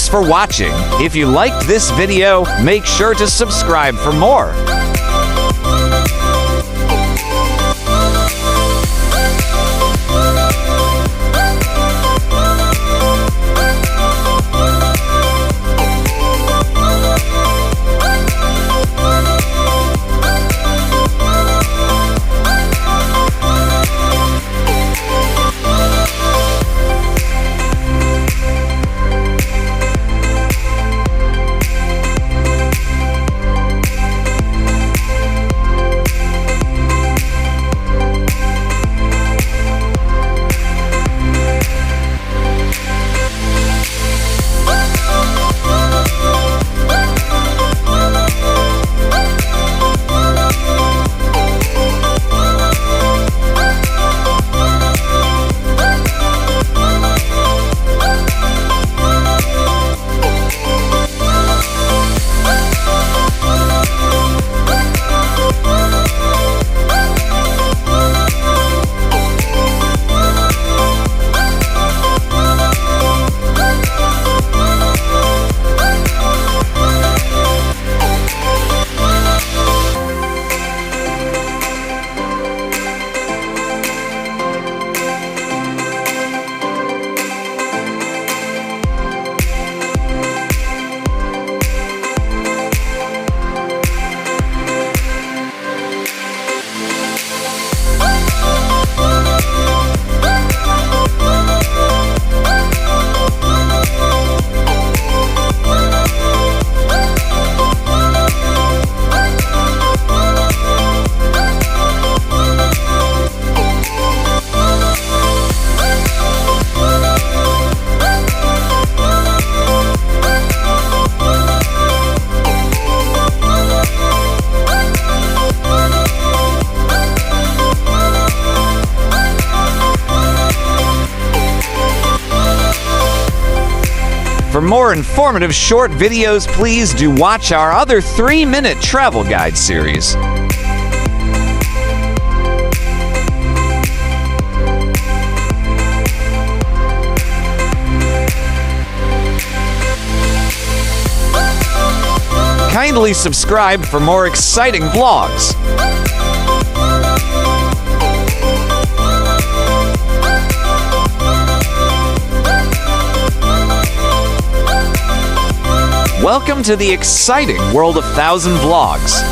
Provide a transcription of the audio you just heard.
Thanks for watching. If you liked this video, make sure to subscribe for more. For more informative short videos, please do watch our other 3-minute travel guide series. Kindly subscribe for more exciting vlogs. Welcome to the exciting world of 1,000 vlogs.